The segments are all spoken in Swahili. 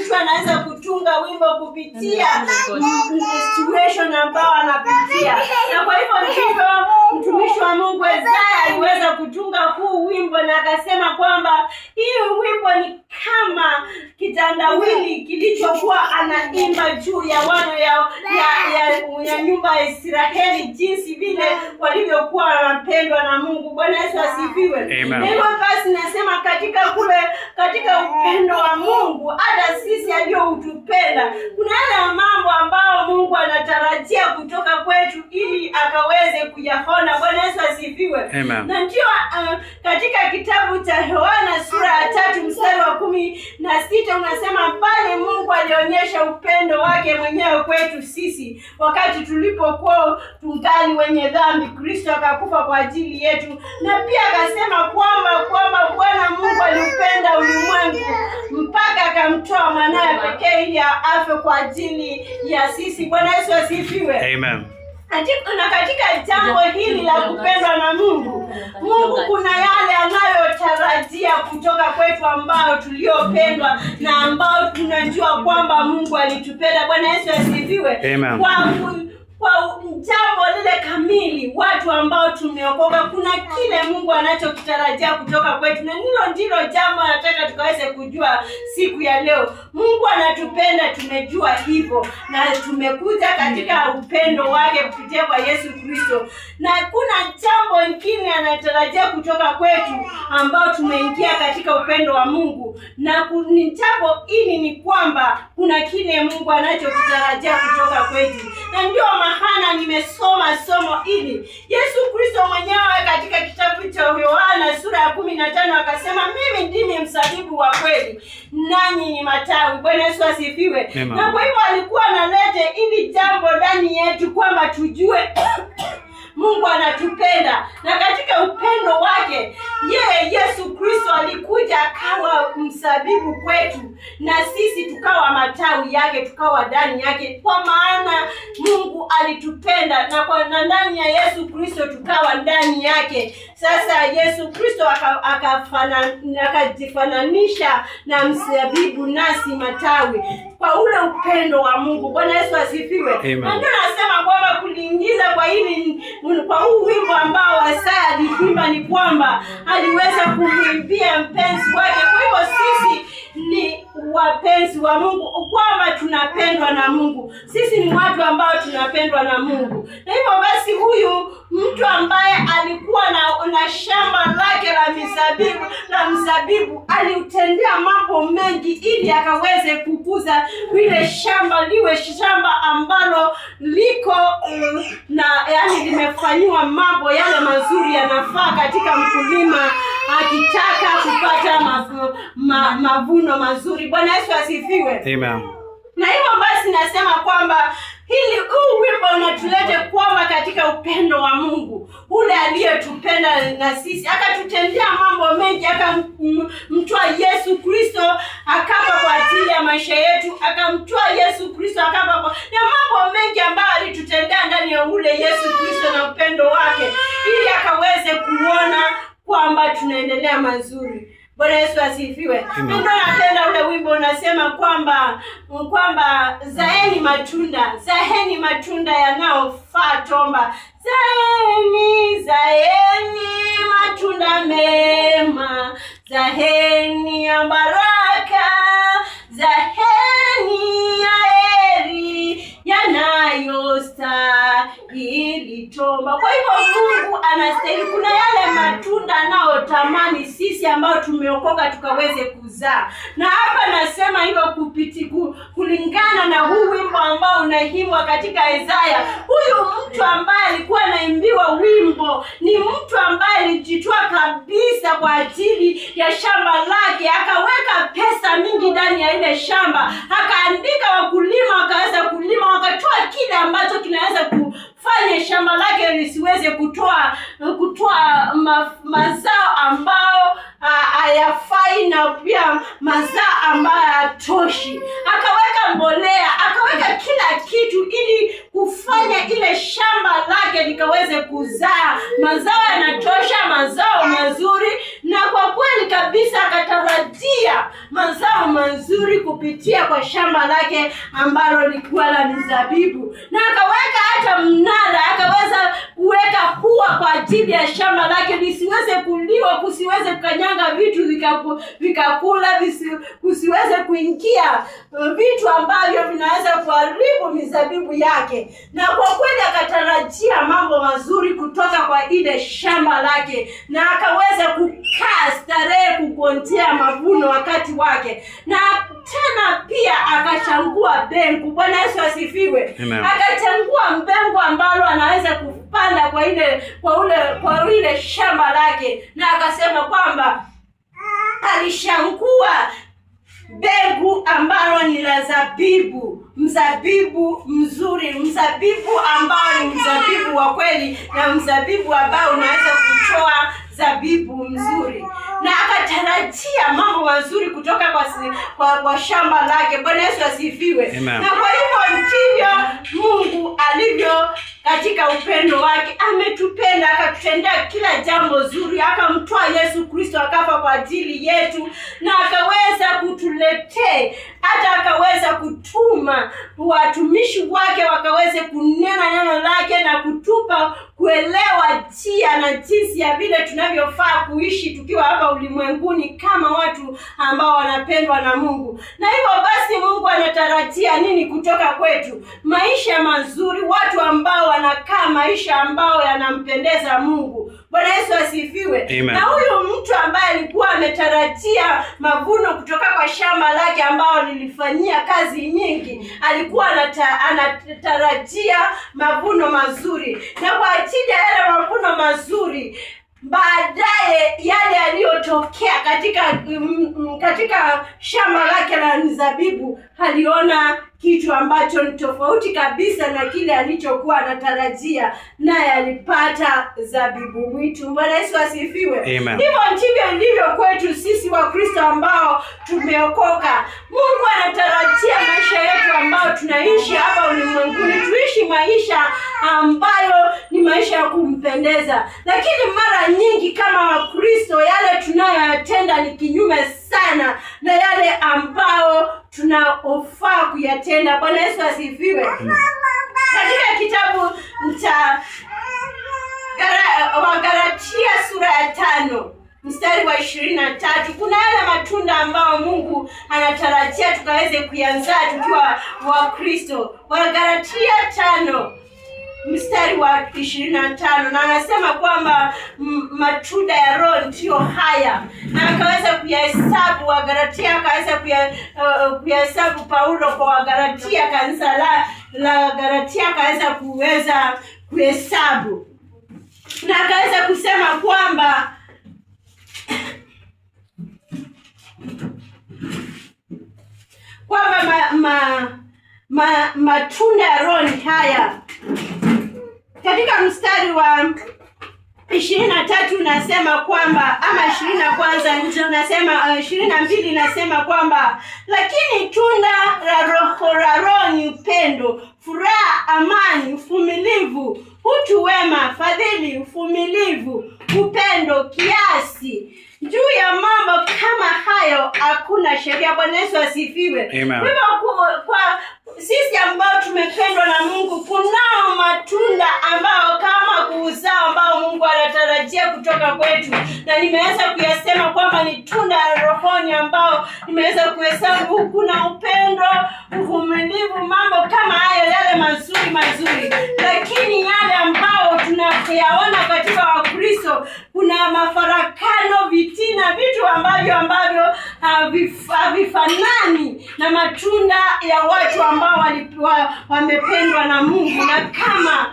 mtu anaweza kutunga wimbo kupitia situation ambao anapitia. Na kwa hivyo ndivyo mtumishi wa Mungu Isaya aliweza kutunga huu wimbo, na akasema kwamba hii wimbo ni kama kitandawili kilichokuwa anaimba juu ya wana ya nyumba ya Israeli, jinsi vile walivyokuwa wanapendwa na Mungu. Bwana Yesu asifiwe. Hivyo basi nasema katika upendo wa Mungu, hata sisi aliyotupenda, kuna yale mambo ambayo Mungu anatarajia kutoka kwetu ili akaweze kuyaona. Bwana Yesu asifiwe. Na ndio katika kitabu cha Yohana sura ya 3 mstari wa 16 unasema, pale Mungu alionyesha upendo wake mwenyewe kwetu sisi wakati tulipokuwa tungali wenye dhambi, Kristo akakufa kwa ajili yetu. Na pia akasema kwamba Bwana Mungu aliupenda ulimwengu mpaka akamtoa mwanae pekee ili afe kwa ajili ya sisi. Bwana Yesu asifiwe. Amen. Na katika jambo hili la kupendwa na Mungu kuna yale anayotarajia kutoka kwetu ambao tuliopendwa na ambao tunajua kwamba Mungu alitupenda. Bwana Yesu asifiwe. Kwa jambo lile kamili, watu ambao tumeokoka, kuna kile Mungu anachokitarajia kutoka kwetu, na hilo ndilo jambo nataka tukaweze kujua siku ya leo. Mungu anatupenda, tumejua hivyo, na tumekuja katika upendo wake kupitia kwa Yesu Kristo. Na kuna jambo lingine anatarajia kutoka kwetu ambao tumeingia katika upendo wa Mungu, na ni jambo hili ni kwamba kuna kile Mungu anachokitarajia kutoka kwetu. Na ndio maana nimesoma somo hili. Yesu Kristo mwenyewe katika kitabu cha Yohana sura ya 15 akasema, mimi ndimi mzabibu wa kweli, nanyi ni matawi. Bwana Yesu asifiwe. Na kwa hivyo alikuwa analeta ili jambo ndani yetu kwamba tujue Mungu anatupenda, na katika upendo wake Yesu Kristo alikuja akawa mzabibu kwetu, na sisi tukawa matawi yake, tukawa ndani yake, kwa maana Mungu alitupenda, na ndani ya Yesu Kristo tukawa ndani yake. Sasa Yesu Kristo akajifananisha na mzabibu, nasi matawi, kwa ule upendo wa Mungu. Bwana Yesu asifiwe. Na ndio nasema kwamba kuliingiza kwa huu wimbo ambao Isaya aliimba ni kwamba aliweza kumwimbia mpenzi wake. Kwa hivyo sisi ni wapenzi wa Mungu, kwamba tunapendwa na Mungu. Sisi ni watu ambao tunapendwa na Mungu. Na hivyo basi huyu mtu ambaye alikuwa na shamba lake la mzabibu aliutendea mambo mengi ili akaweze kukuza ile shamba liwe shamba ambalo liko limefanywa mambo yale mazuri yanafaa katika mkulima akitaka kupata mavuno mazuri. Bwana Yesu asifiwe. Amen. Na hivyo basi nasema kwamba huu wimbo unatulete kwamba katika upendo wa Mungu ule aliyetupenda na sisi akatutendea mambo mengi, akamtoa Yesu Kristo akafa kwa ajili ya maisha yetu, akamtoa Yesu Kristo akafa na mambo mengi ambayo alitutendea ndani ya ule Yesu Kristo na upendo wake, ili akaweze kuona kwamba tunaendelea mazuri. Bwana Yesu asifiwe. Ndio napenda ule wimbo unasema kwamba zaeni matunda yanayofaa tomba. Zaeni matunda mema, zaeni ya baraka, zaeni ya heri yanayostahili tomba. Kwa hivyo Mungu anastahili, kuna yale matunda anayotamani sisi ambao tumeokoka tukaweze kuzaa. Na hapa nasema hivyo kulingana na huu wimbo ambao unaimbwa katika Isaya. Huyu mtu ambaye alikuwa anaimbiwa wimbo ni mtu ambaye alijitoa kabisa kwa ajili ya shamba lake, akaweka pesa mingi ndani ya ile shamba, akaandika wakulima wakaweza kulima, wakatoa kile ambacho kinaweza kufanya shamba lake lisiweze kutoa mazao ambao hayafai, na pia mazao ambayo hayatoshi. Akaweka mbolea, akaweka kila kitu ili kufanya ile shamba lake likaweze kuzaa mazao yanatosha, mazao mazuri. Na kwa kweli kabisa akatarajia mazao mazuri kupitia kwa shamba lake ambalo lilikuwa la mizabibu. Na akaweka hata mnara, akaweza kuweka ua kwa ajili ya shamba lake lisiweze kuliwa, kusiweze kukanyanga vitu vikakula, kusiweze kuingia vitu ambavyo vinaweza kuharibu mizabibu yake. Na kwa kweli akatarajia mambo mazuri kutoka kwa ile shamba lake, na akaweza kukaa starehe kugonjea mavuno wakati wake. Na tena pia akachangua mbegu. Bwana Yesu asifiwe. Akachangua mbegu ambalo anaweza kupanda kwa ile shamba lake, na akasema kwamba alishangua mbegu ambalo ni la zabibu, mzabibu mzuri, mzabibu ambao ni mzabibu wa kweli, na mzabibu ambao unaweza kutoa zabibu mzuri. Na akatarajia mambo mazuri kutoka kwa shamba lake. Bwana Yesu asifiwe. Na kwa hivyo ndivyo Mungu alivyo katika upendo wake. Ametupenda, akatutendea kila jambo zuri, akamtoa Yesu Kristo akafa kwa ajili yetu, na akaweza kutuletea, hata akaweza kutuma watumishi wake wakaweze kunena neno lake na kutupa kuelewa njia na jinsi ya vile tunavyofaa kuishi tukiwa hapa ulimwenguni kama watu ambao wanapendwa na Mungu. Na hivyo basi Mungu anatarajia nini kutoka kwetu? Maisha mazuri, watu ambao wanakaa maisha ambao yanampendeza Mungu. Bwana Yesu asifiwe. Na huyu mtu ambaye alikuwa ametarajia mavuno kutoka kwa shamba lake ambao lilifanyia kazi nyingi, alikuwa anatarajia mavuno mazuri. Na kwa ajili ya yale mavuno mazuri, baadaye yale yaliyotokea katika shamba lake la mizabibu, aliona kitu ambacho ni tofauti kabisa na kile alichokuwa anatarajia, naye alipata zabibu mwitu. Bwana Yesu asifiwe. Hivyo ndivyo ilivyo kwetu sisi wa Kristo ambao tumeokoka. Mungu anatarajia maisha yetu ambao tunaishi hapa ulimwenguni tuishi maisha ambayo ni maisha ya kumpendeza. Lakini mara nyingi kama Wakristo, yale tunayoyatenda ni kinyume sana na yale ambao tunaofaa kuyatenda. Bwana Yesu asifiwe. Katika kitabu cha Wagalatia sura ya 5 mstari wa 23 kuna yale matunda ambao Mungu anatarajia tukaweze kuyanzaa tukiwa Wakristo. Wagalatia 5 mstari wa 25, na anasema kwamba matunda ya Roho ndio haya, na akaweza kuyahesabu Wagalatia, akaweza kuyahesabu Paulo kwa Wagalatia, kanisa la Galatia akaweza kuhesabu, na akaweza kusema kwamba matunda ya Roho ni haya. Katika mstari wa 23 nasema kwamba, ama 21 nasema 22 nasema kwamba, lakini tunda la Roho ni upendo, furaha, amani, uvumilivu, utu wema, fadhili, uvumilivu, upendo, kiasi. Juu ya mambo kama hayo hakuna sheria. Bwana Yesu asifiwe. Kwa sisi ambao tumependwa na Mungu, kunao matunda ambao kama kuuzao ambao Mungu anatarajia kutoka kwetu, na nimeweza kuyasema kwamba ni tunda la rohoni ambao nimeweza kuhesabu. Kuna upendo, uvumilivu, mambo kama hayo, yale mazuri. Lakini yale ambao tunayaona katika Wakristo, kuna mafarakano, vitina, vitu ambavyo havifanani na matunda ya watu ambao wamependwa na Mungu, na kama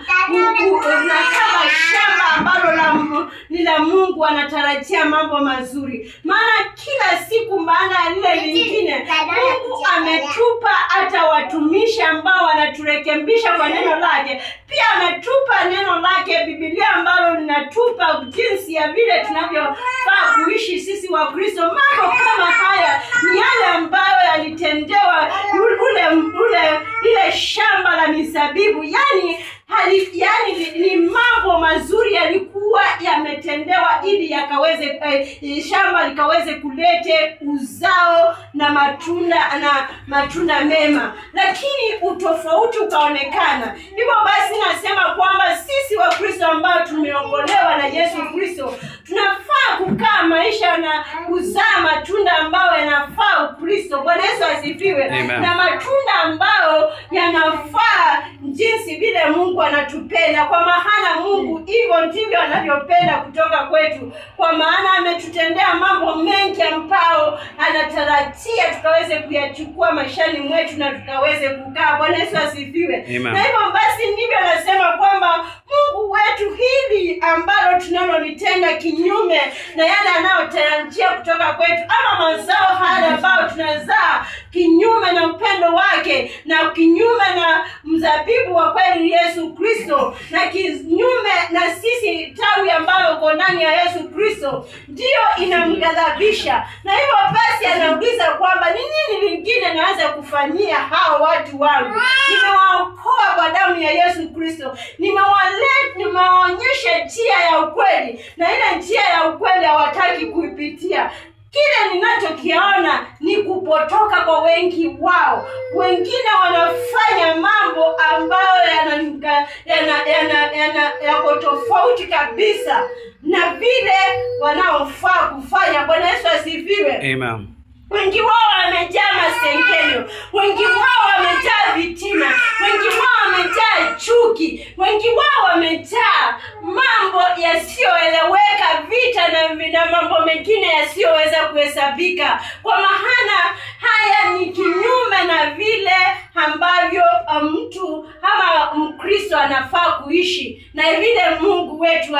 shamba ambalo ni la Mungu anatarajia mambo mazuri. Maana kila siku maana ile lingine Mungu ametupa hata watumishi ambao wanaturekebisha kwa neno lake. Pia ametupa neno lake Biblia ambalo linatupa jinsi ya vile tunavyofaa kuishi sisi wa Kristo. Mambo kama haya ni yale ambayo yalitendewa ile shamba la mizabibu. Yani ni mambo mazuri yalikuwa yalikuwa yametendewa ili yakaweze shamba likaweze kulete uzao na matunda mema, lakini utofauti ukaonekana. Hivyo basi nasema kwamba sisi Wakristo ambao tumeokolewa na Yesu Kristo tunafaa kukaa maisha na kuzaa matunda ambayo yanafaa Ukristo. Bwana Yesu asifiwe. Na matunda ambayo yanafaa jinsi vile Mungu anatupenda, kwa maana Mungu hivyo ndivyo anavyopenda kutoka kwetu, kwa maana ametutendea mambo mengi ambayo anatarajia tukaweze kuyachukua maishani mwetu na tukaweze kukaa. Bwana Yesu asifiwe. Na hivyo basi ndivyo nasema kwamba Mungu wetu hili ambalo tunalolitenda kinyume na yale anayotarajia kutoka kwetu, ama mazao haya ambayo tunazaa kinyume na upendo wake na kinyume na mzabibu wa kweli Yesu Kristo, na kinyume na sisi tawi ambayo uko ndani ya Yesu Kristo, ndio inamghadhabisha. Na hivyo basi anauliza kwamba ni nini lingine naweza kufanyia hao watu wangu? Nimewaokoa kwa damu ya Yesu Kristo, nimewaonyesha njia ya ukweli, na ile njia ya ukweli hawataki kuipitia. Kile ninachokiona ni kupotoka kwa wengi wao. Wengine wanafanya mambo ambayo yako tofauti kabisa na vile wanaofaa kufanya. Bwana Yesu asifiwe. Amen. Wengi wao wamejaa masengenyo, wengi wao wamejaa vitina, wengi wao wamejaa chuki, wengi wao wamejaa mambo yasiyoeleweka, vita na mambo mengine yasiyoweza kuhesabika. Kwa maana haya ni kinyume na vile ambavyo mtu ama Mkristo anafaa kuishi, na vile Mungu wetu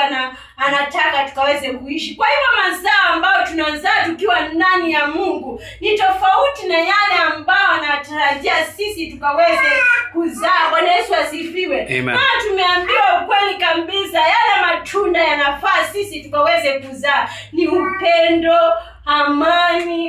anataka tukaweze kuishi. Kwa hivyo mazao ambayo tunazaa tukiwa ndani ya Mungu ni tofauti na yale ambayo anatarajia sisi tukaweze kuzaa. Bwana Yesu asifiwe. Na tumeambiwa ukweli kabisa, yale matunda yanafaa sisi tukaweze kuzaa ni upendo, amani,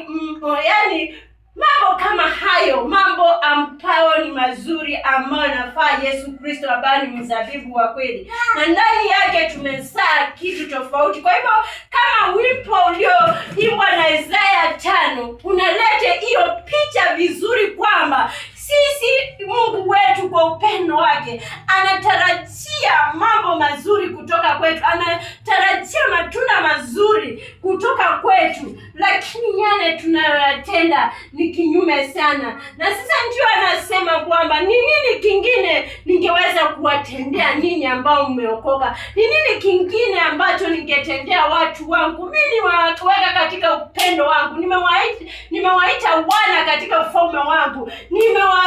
yani mambo kama hayo, mambo ambayo ni mazuri ambayo nafaa Yesu Kristo ambaye ni mzabibu wa kweli, na ndani yake tumezaa kitu tofauti. Kwa hivyo kama wimbo ulioimbwa na Isaya 5 unaleta hiyo picha vizuri kwamba sisi Mungu wetu kwa upendo wake anatarajia mambo mazuri kutoka kwetu, anatarajia matunda mazuri kutoka kwetu, lakini yale tunayoyatenda ni kinyume sana. Na sasa ndio anasema kwamba ni nini kingine ningeweza kuwatendea ninyi ambao mmeokoka? Ni nini kingine ambacho ningetendea watu wangu? Mimi nimewaweka katika upendo wangu, nimewaita wana katika ufalme wangu, nimewaweka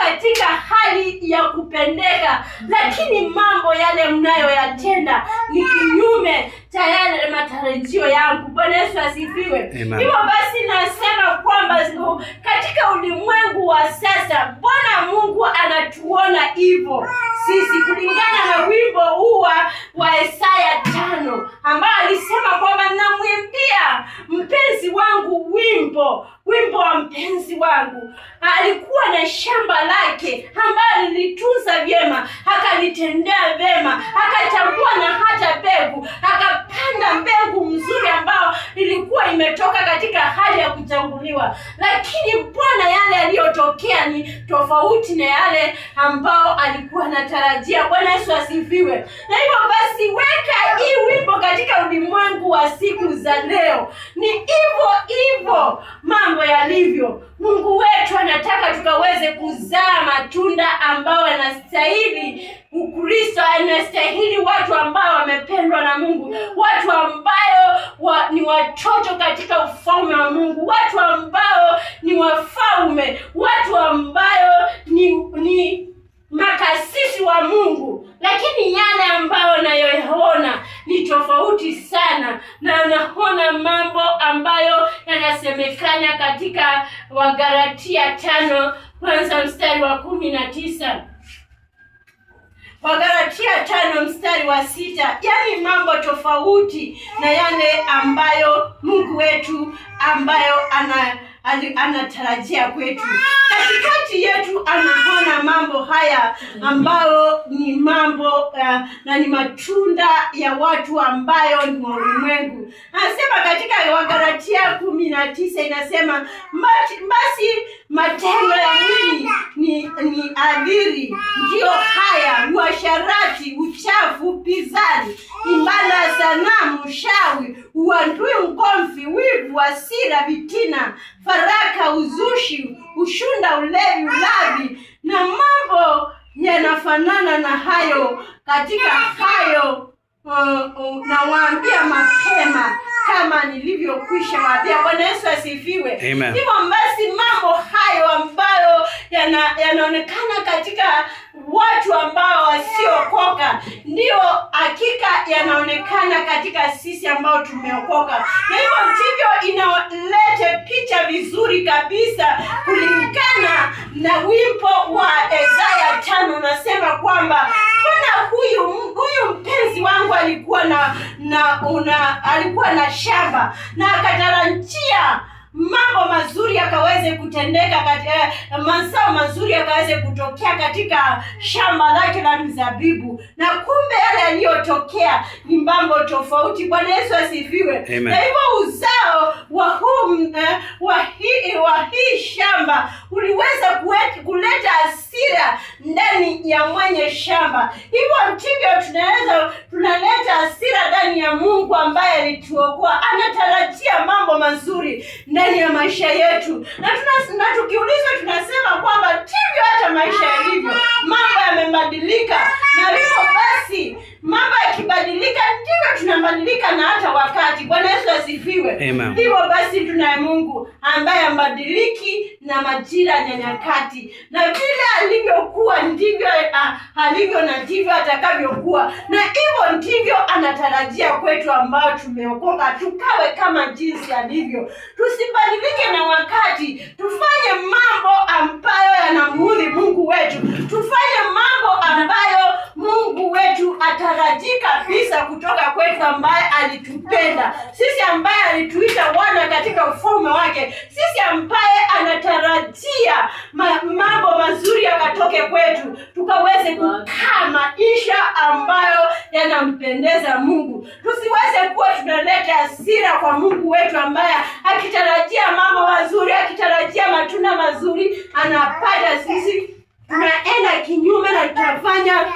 katika hali ya kupendeka, lakini mambo yale mnayoyatenda ni kinyume cha yale matarajio yangu. Bwana Yesu asifiwe. Hivyo basi nasema kwamba katika ulimwengu wa sasa Bwana Mungu anatuona hivyo sisi, kulingana na wimbo huu wa Isaya 5 ambao alisema kwamba namwimbia mpenzi wangu wimbo wa mpenzi wangu. Alikuwa na shamba lake ambalo lilitunza vyema, akalitendea vyema, akachagua na hata mbegu, akapanda mbegu mzuri ambao ilikuwa imetoka katika hali ya kuchanguliwa. Lakini Bwana yale aliyotokea ni tofauti na yale ambao alikuwa anatarajia. Bwana Yesu asifiwe. Na hivyo basi weka hii wimbo katika ulimwengu wa siku za leo. Ni hivyo mambo yalivyo. Mungu wetu anataka tukaweze kuzaa matunda ambao yanastahili Ukristo, anastahili watu ambao wamependwa na Mungu, watu ambao ni watoto katika ufalme wa Mungu, watu ambao ni wafalme, watu ambao ni makasisi wa Mungu. Lakini yale ambayo nayoyaona ni tofauti sana, na naona mambo ambayo yanasemekana katika Wagalatia 5 kwanza mstari wa 19. Wagalatia 5 mstari wa 6, yani mambo tofauti na yale ambayo Mungu wetu ambayo anatarajia kwetu. Katikati yetu anaona mambo haya ambayo ni mambo na ni matunda ya watu ambayo ni wa ulimwengu. Anasema katika Wagalatia 19 inasema basi matendo ya mwili ni adhiri, ndio haya: uasherati, uchafu, upinzani, ibada ya sanamu, ushawi, uadui, ugomvi, wivu, hasira, vitina, faraka, uzushi, ushunda, ulevi, ulavi na mambo yanafanana na hayo. Katika hayo nawaambia mapema, kama nilivyokwisha waambia. Bwana Yesu asifiwe. Hivyo basi mambo hayo ambayo yanaonekana katika watu ambao wasiokoka ndio hakika yanaonekana katika sisi ambao tumeokoka, na hivyo ndivyo inaleta picha vizuri kabisa kulingana na wimbo wa Isaya 5. Unasema kwamba kuna huyu mpenzi wangu alikuwa na shamba na akatarajia mambo mazuri yakaweze kutendeka, mazao mazuri yakaweze kutokea katika shamba lake la mzabibu, na kumbe yale yaliyotokea ni mambo tofauti. Bwana Yesu asifiwe. Na hivyo uzao wa hii shamba uliweza kuleta hasira ndani ya mwenye shamba. Hivyo ndivyo tunaleta hasira ndani ya Mungu ambaye alituokoa. Anatarajia mambo mazuri ndani ya maisha yetu, na tukiulizwa tunasema kwamba ndivyo hata maisha yalivyo. Mambo yamebadilika, na hivyo basi mambo yakibadilika ndivyo tunabadilika na hata wakati. Bwana Yesu asifiwe. Hivyo basi tunaye Mungu ambaye ambadiliki na majira na nyakati, na vile alivyokuwa ndivyo alivyo na ndivyo atakavyokuwa, na hivyo ndivyo anatarajia kwetu ambao tumeokoka, tukawe kama jinsi alivyo. Tusibadilike na wakati, tufanye mambo ambayo yanamuudhi Mungu wetu, tufanye mambo ambayo Mungu wetu atarajia kabisa kutoka kwetu, ambaye alitupenda sisi, ambaye alituita wana katika ufalme wake, sisi ambaye anatarajia mambo mazuri yakatoke kwetu, tukaweze kukaa maisha ambayo yanampendeza Mungu. Tusiweze kuwa tunaleta hasira kwa Mungu wetu ambaye akitarajia mambo mazuri, akitarajia matunda mazuri anapata, sisi tunaenda kinyume na tutafanya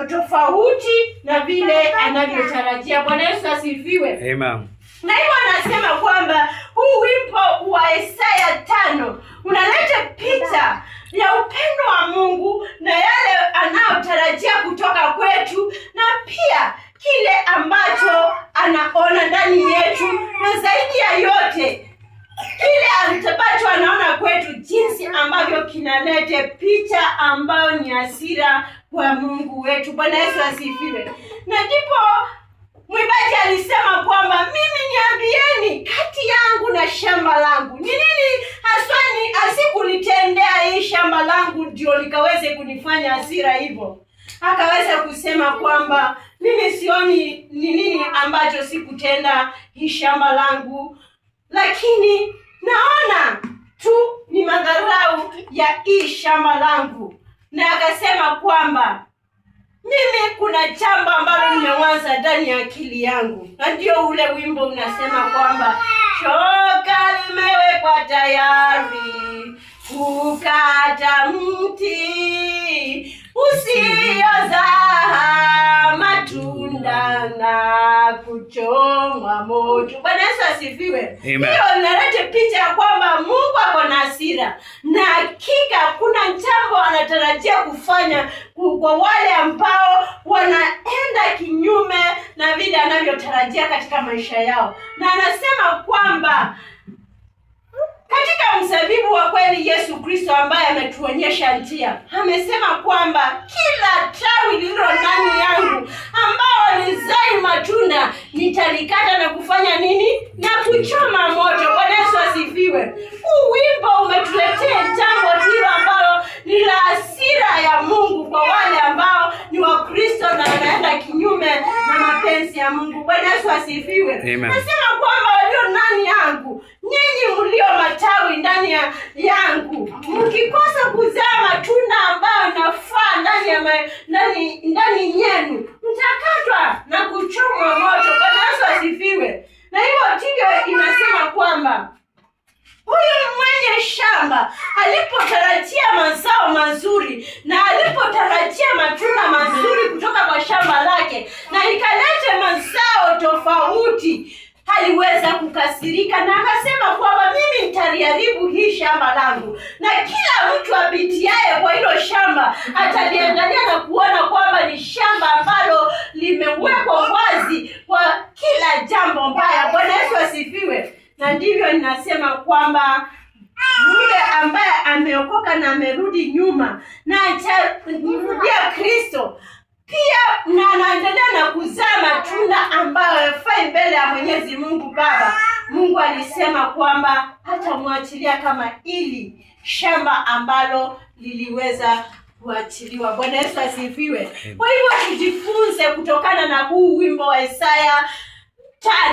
tofauti na vile anavyotarajia. Bwana Yesu asifiwe. Amen. Na hivyo anasema kwamba huu wimbo wa Isaya 5 unaleta picha ya upendo wa Mungu na yale anayotarajia kutoka kwetu, na pia kile ambacho anaona ndani yetu, na zaidi ya yote kile ambacho anaona kwetu, jinsi ambavyo kinaleta picha ambayo ni hasira kwa Mungu wetu. Bwana Yesu asifiwe. Na ndipo mwimbaji alisema kwamba mimi niambieni, kati yangu na shamba langu ni nini haswa asikulitendea hii shamba langu ndio likaweze kunifanya hasira hivyo? Akaweza kusema kwamba mimi sioni ni nini ambacho sikutenda hii shamba langu, lakini naona tu ni madharau ya hii shamba langu. Na akasema kwamba mimi kuna jambo ambalo nimewaza ndani ya akili yangu, na ndio ule wimbo unasema kwamba shoka limewekwa tayari kukata mti usiozaa matunda na kuchomwa moto. Bwana Yesu asifiwe. Hiyo inaleta picha ya kwamba Mungu ako na hasira, na hakika kuna jambo anatarajia kufanya kwa wale ambao wanaenda kinyume na vile anavyotarajia katika maisha yao. Na anasema kwamba katika mzabibu wa kweli Yesu Kristo ambaye ametuonyesha njia, amesema kwamba kila tawi lililo ndani yangu ambao lizai matunda nitalikata na kufanya nini? Na kuchoma moto. Bwana Yesu asifiwe. Huu wimbo umetuletea jambo hilo ambalo ni la hasira ya Mungu kwa wale ambao ni wa Kristo na wanaenda kinyume na ya Mungu. Bwana Yesu asifiwe. Nasema kwamba walio ndani yangu, nyinyi mlio matawi ndani yangu, mkikosa kuzaa matunda ambayo nafaa ndani yenu, mtakatwa na kuchomwa moto. Bwana Yesu asifiwe. Na hiyo ndivyo inasema kwamba huyu mwenye shamba alipotarajia mazao mazuri na alipotarajia matunda mazuri kutoka kwa shamba lake na ikalete mazao tofauti, aliweza kukasirika na akasema kwamba mimi nitaliharibu hii shamba langu, na kila mtu apitiaye kwa hilo shamba ataliangalia na kuona kwamba ni shamba ambalo limewekwa wazi kwa kila jambo mbaya. Bwana Yesu asifiwe. Na ndivyo ninasema kwamba yule ambaye ameokoka na amerudi nyuma na atamrudia Kristo pia na anaendelea na kuzaa matunda ambayo yafai mbele ya Mwenyezi Mungu Baba, Mungu alisema kwamba hatamwachilia kama ili shamba ambalo liliweza kuachiliwa. Bwana Yesu asifiwe. Kwa hivyo tujifunze kutokana na huu wimbo wa Isaya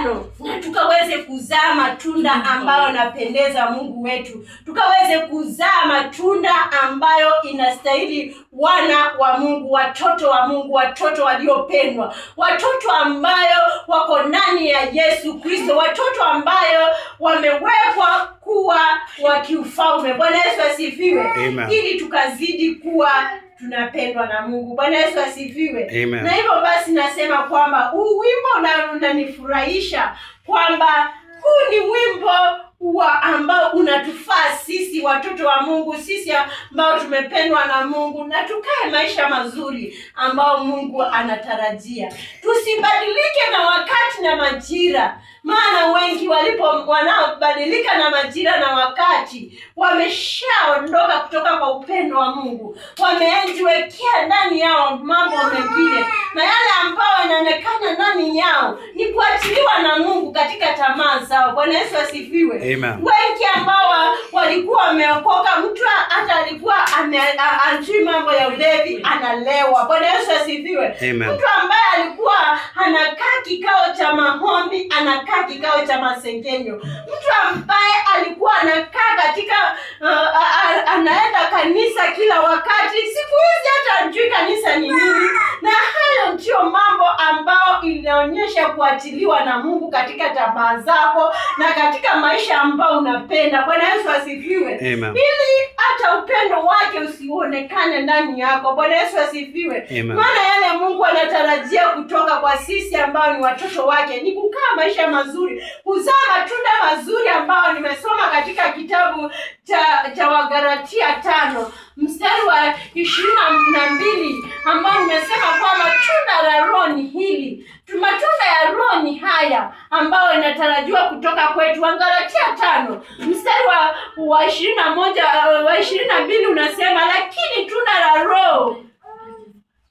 5 na tukaweze kuzaa matunda ambayo napendeza Mungu wetu, tukaweze kuzaa matunda ambayo inastahili wana wa Mungu, watoto wa Mungu, watoto waliopendwa, watoto ambayo wako ndani ya Yesu Kristo, watoto ambayo wamewekwa kuwa wa kiufalme. Bwana Yesu asifiwe. Ili tukazidi kuwa tunapendwa na Mungu. Bwana Yesu asifiwe. Na hivyo basi nasema kwamba huu wimbo unanifurahisha kwamba huu ni wimbo ambao unatufaa sisi watoto wa Mungu, sisi ambao tumependwa na Mungu, na tukae maisha mazuri ambao Mungu anatarajia. Tusibadilike na wakati na majira, maana wengi wanaobadilika na majira na wakati wameshaondoka kutoka kwa upendo wa Mungu, wamejiwekea ndani yao mambo mengine, na yale ambao yanaonekana ndani yao ni kuachiliwa na Mungu katika tamaa zao. Bwana Yesu asifiwe. Wengi ambao walikuwa wameokoka, mtu hata alikuwa anajui mambo ya ulevi, analewa. Bwana Yesu asifiwe. Mtu ambaye alikuwa anakaa kikao cha maombi, anakaa kikao cha masengenyo. Mtu ambaye alikuwa anakaa katika anaenda kanisa kila wakati, siku hizi hata ajui kanisa ni nini. Na hayo ndio mambo ambao inaonyesha kuachiliwa na Mungu katika tamaa zako na katika maisha ambao unapenda. Bwana Yesu asifiwe. Ili hata upendo wake usionekane ndani yako. Bwana Yesu asifiwe. Maana yale Mungu anatarajia kutoka kwa sisi ambao ni watoto wake ni kukaa maisha mazuri, kuzaa matunda mazuri ambao nimesoma katika kitabu cha Wagalatia 5 mstari wa 22 ambao nimesema kwamba tunda la Roho ni hili. Matunda ya Roho ni haya ambao inatarajiwa kutoka kwetu. Wagalatia 5 mstari wa 21 wa 22 unasema, lakini tunda la Roho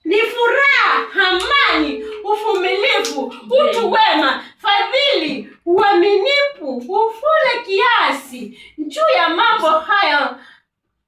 ni furaha, amani, uvumilivu, utu wema, fadhili, uaminifu, upole, kiasi. Juu ya mambo haya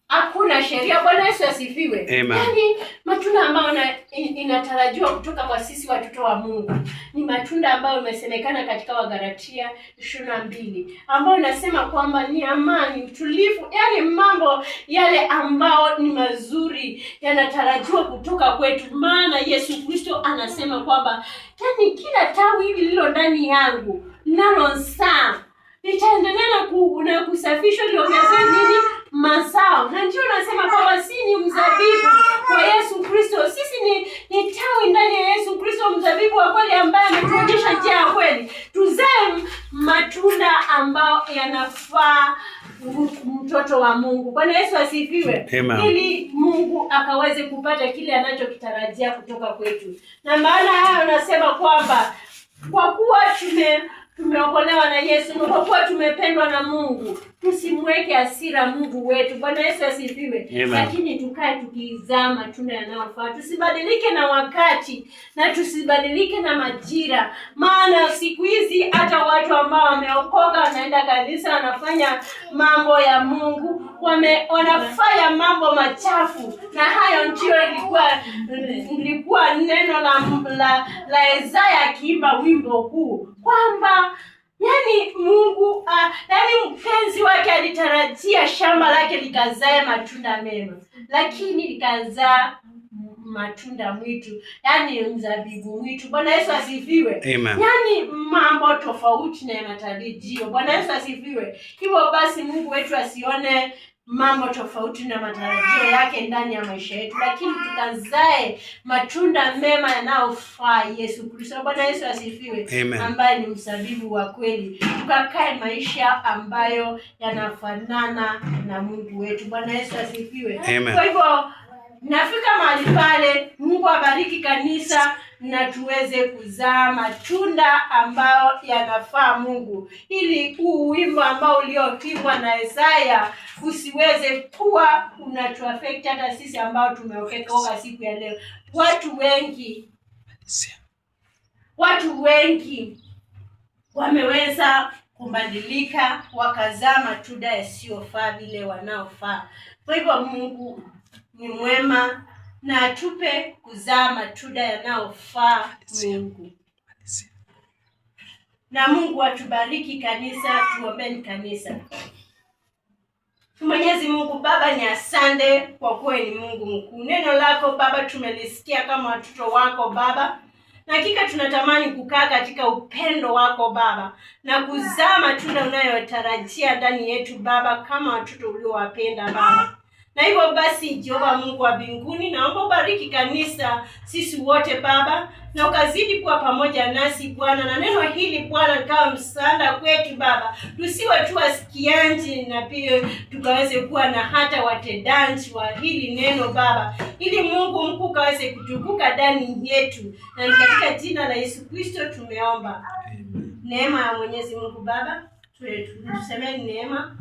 hakuna sheria. Bwana Yesu asifiwe. Yaani matunda ambayo inatarajiwa kutoka kwa sisi watoto wa Mungu ni matunda ambayo imesemekana katika Wagalatia 22 ambayo inasema kwamba ni amani, utulivu, yaani mambo yale ambao ni mazuri yanatarajiwa kutoka kwetu. Maana Yesu Kristo anasema kwamba yaani kila tawi hili lilo ndani yangu linalozaa litaendelea na kusafishwa liongeze nini? Mazao. Na ndio nasema kwamba sisi ni mzabibu wa Yesu Kristo. Sisi ni tawi ndani ya Yesu Kristo, mzabibu wa kweli ambaye ametuonyesha njia ya kweli. Tuzae matunda ambao yanafaa mtoto wa Mungu. Bwana Yesu asifiwe. Ili Mungu akaweze kupata kile anachokitarajia kutoka kwetu. Na maana hayo nasema kwamba kwa kuwa tumeokolewa na Yesu, kwa kuwa tumependwa na Mungu, tusimweke hasira Mungu wetu. Bwana Yesu asifiwe. Lakini tukae tukizaa matunda yanayofaa. Tusibadilike na wakati na tusibadilike na majira. Maana siku hizi hata watu ambao wameokoka wanaenda kanisa, wanafanya mambo ya Mungu, wanafanya mambo machafu. Na hayo ndio ilikuwa neno la Isaya akiimba wimbo huu kwamba Yani Mungu yani mpenzi wake alitarajia shamba lake likazae matunda mema, lakini likazaa matunda mwitu, yani mzabibu mwitu. Bwana Yesu asifiwe. Amen. Yani mambo tofauti na matarajio. Bwana Yesu asifiwe. Hivyo basi Mungu wetu asione mambo tofauti na matarajio yake ndani ya maisha yetu, lakini tukazae matunda mema yanayofaa Yesu Kristo. Bwana Yesu asifiwe. Amen. Ambaye ni mzabibu wa kweli, tukakae maisha ambayo yanafanana na Mungu wetu. Bwana Yesu asifiwe. Amen. Kwa hivyo nafika mahali pale, Mungu abariki kanisa na tuweze kuzaa matunda ambayo yanafaa Mungu, ili huu wimbo ambao ulioimbwa na Isaya usiweze kuwa unatuaffect hata sisi ambao tumeokoka siku ya leo. Watu wengi wameweza kubadilika, wakazaa matunda yasiyofaa vile wanaofaa. Kwa hivyo Mungu ni mwema na atupe kuzaa matunda yanayofaa Mungu. Na Mungu atubariki kanisa. Tuombeni kanisa. Mwenyezi Mungu Baba, ni asante kwa kuwa ni Mungu mkuu. Neno lako Baba tumelisikia kama watoto wako Baba, na hakika tunatamani kukaa katika upendo wako Baba na kuzaa matunda unayotarajia ndani yetu Baba, kama watoto uliowapenda Baba. Na hivyo basi Jehova Mungu wa mbinguni, naomba ubariki kanisa sisi wote Baba, na ukazidi kuwa pamoja nasi Bwana, na neno hili Bwana likawa msaada kwetu Baba, tusiwe tu wasikiaji, na pia tukaweze kuwa na hata watendaji wa hili neno Baba, ili Mungu mkuu kaweze kutukuka ndani yetu, na ni katika jina la Yesu Kristo tumeomba. Neema ya Mwenyezi Mungu Baba, tusemeni neema